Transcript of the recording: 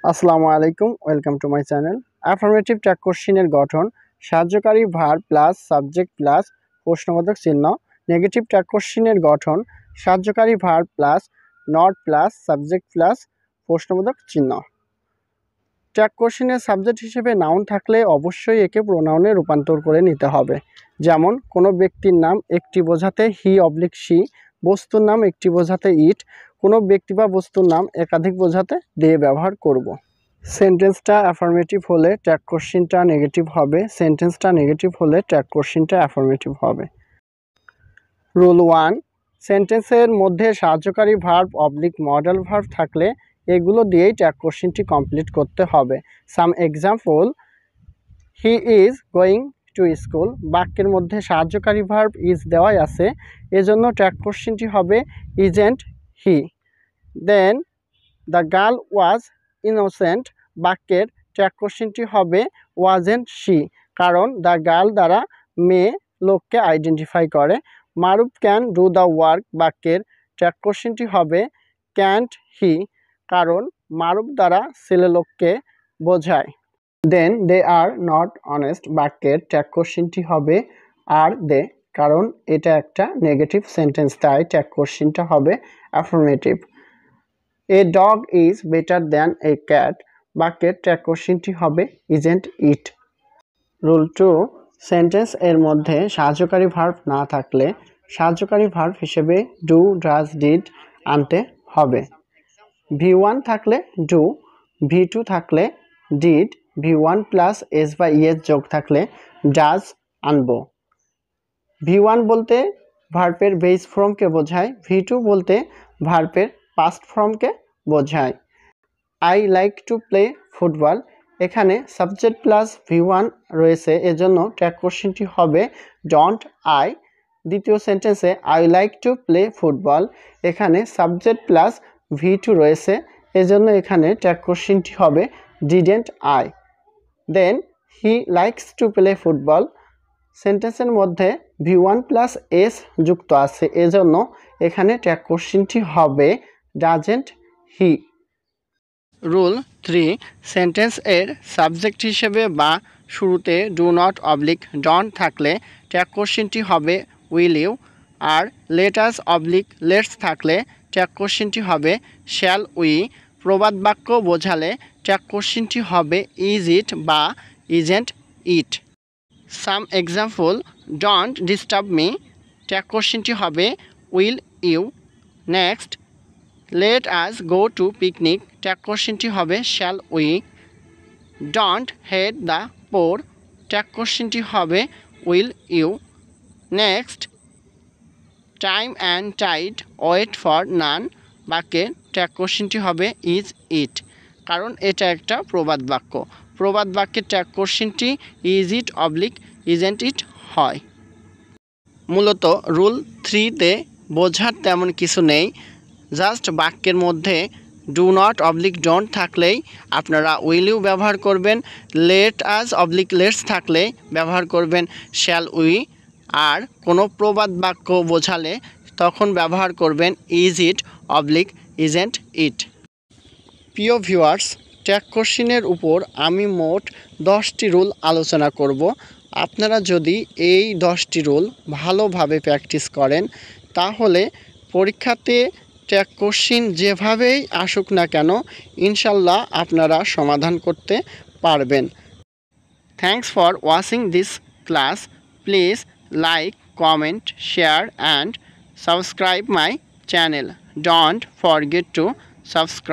আসসালামু আলাইকুম, welcome to my channel. Affirmative tag কোশ্চেনের গঠন সাহায্যকারী ভার্ব প্লাস সাবজেক্ট প্লাস প্রশ্নবোধক চিহ্ন। নেগেটিভ ট্যাগ কোশ্চেনের গঠন সাহায্যকারী verb plus not plus subject plus প্রশ্নবোধক চিহ্ন। ট্যাগ কোশ্চেনের সাবজেক্ট হিসেবে নাউন থাকলে অবশ্যই একে প্রোনাউনে রূপান্তর করে নিতে হবে। যেমন কোনো ব্যক্তির নাম একটি বোঝাতে হি অবলিক শি, বস্তুর নাম একটি বোঝাতে ইট, কোনো ব্যক্তি বা বস্তুর নাম একাধিক বোঝাতে দিয়ে ব্যবহার করব। সেন্টেন্সটা অ্যাফার্মেটিভ হলে ট্যাগ কোশ্চেনটা নেগেটিভ হবে, সেন্টেন্সটা নেগেটিভ হলে ট্যাগ কোশ্চেনটা অ্যাফার্মেটিভ হবে। রুল 1, সেন্টেন্সের মধ্যে সাহায্যকারী ভার্ব অবলিক মডেল ভার্ব থাকলে এগুলো দিয়েই ট্যাগ কোশ্চেনটি কমপ্লিট করতে হবে। সাম example: he is going to school, বাক্যের মধ্যে সাহায্যকারী ভার্ব ইজ দেওয়াই আছে, এজন্য ট্যাগ কোশ্চেনটি হবে isn't he. Then the girl was innocent, বাক্যের ট্যাগ কোশ্চেনটি হবে ওয়াজেন্ট শি, কারণ দ্য গার্ল দ্বারা মেয়ে লোককে আইডেন্টিফাই করে। Maruf can do the work, বাক্যের ট্যাগ কোশ্চেনটি হবে ক্যান্ট হি, কারণ মারুফ দ্বারা ছেলে লোককে বোঝায়। দেন দে আর নট অনেস্ট, বাক্যের ট্যাগ কোশ্চেনটি হবে আর দে, কারণ এটা একটা নেগেটিভ সেন্টেন্স, তাই ট্যাগ কোশ্চেনটা হবে affirmative. A dog is better than a cat, বাক্যের ট্যাগ কোশ্চেনটি হবে ইজেন্ট ইট। রুল 2, সেন্টেন্স এর মধ্যে সাহায্যকারী ভার্ব না থাকলে সাহায্যকারী ভার্ব হিসেবে ডু, ডাজ, ডিড আনতে হবে। V1 থাকলে ডু, V2 থাকলে ডিড, V1 প্লাস এস বা ইএস যোগ থাকলে ডাজ আনবো। V1 বলতে ভার্বের বেস ফর্মকে বোঝায়, V2 বলতে ভার্বের পাস্ট ফর্মকে বোঝায়। I like to play football, এখানে সাবজেক্ট প্লাস V1 রয়েছে, এজন্য ট্যাগ কোশ্চেনটি হবে ডোন্ট আই। দ্বিতীয় সেন্টেন্সে I like to play football, এখানে সাবজেক্ট প্লাস V2 রয়েছে, এজন্য এখানে ট্যাগ কোশ্চেনটি হবে didn't I. Then he likes to play football, সেন্টেন্সের মধ্যে V1 প্লাস এস যুক্ত আছে, এজন্য এখানে ট্যাগ কোশ্চেনটি হবে ডাজেন্ট হি। রুল 3, সেন্টেন্স এর সাবজেক্ট হিসেবে বা শুরুতে ডু নট অবলিক ডন্ট থাকলে ট্যাগ কোশ্চেনটি হবে উইল ইউ, আর লেট আস অবলিক লেটস থাকলে ট্যাগ কোশ্চেনটি হবে শ্যাল উই। প্রবাদ বাক্য বোঝালে ট্যাগ কোশ্চেনটি হবে ইজ ইট বা isn't it. Some example: don't disturb me, tag কোশ্চেনটি হবে will you. Next, let us go to picnic, tag কোশ্চেনটি হবে shall we. Don't hate the poor, tag কোশ্চেনটি হবে will you. Next, time and tide wait for none, বাক্যের tag কোশ্চেনটি হবে is ইট, কারণ এটা একটা প্রবাদ বাক্য। প্রবাদ বাক্যের ট্যাগ কোশ্চেনটি is it oblique isn't it হয়। মূলত রুল 3-তে বোঝার তেমন কিছু নেই, জাস্ট বাক্যের মধ্যে ডু নট অবলিক ডোন্ট থাকলেই আপনারা উইল ইউ ব্যবহার করবেন, লেট আস অবলিক লেটস থাকলে ব্যবহার করবেন শ্যাল উই, আর কোনো প্রবাদ বাক্য বোঝালে তখন ব্যবহার করবেন ইজ ইট অবলিক ইজেন্ট ইট। প্রিয় ভিউয়ার্স, ট্যাগ কোশ্চেনের উপর আমি মোট 10টি রুল আলোচনা করব। আপনারা যদি এই 10টি রুল ভালোভাবে প্র্যাকটিস করেন তাহলে পরীক্ষাতে ট্যাগ কোশ্চেন যেভাবেই আসুক না কেন ইনশাল্লাহ আপনারা সমাধান করতে পারবেন। Thanks for watching this class. Please like, comment, share and subscribe my channel. Don't forget to subscribe.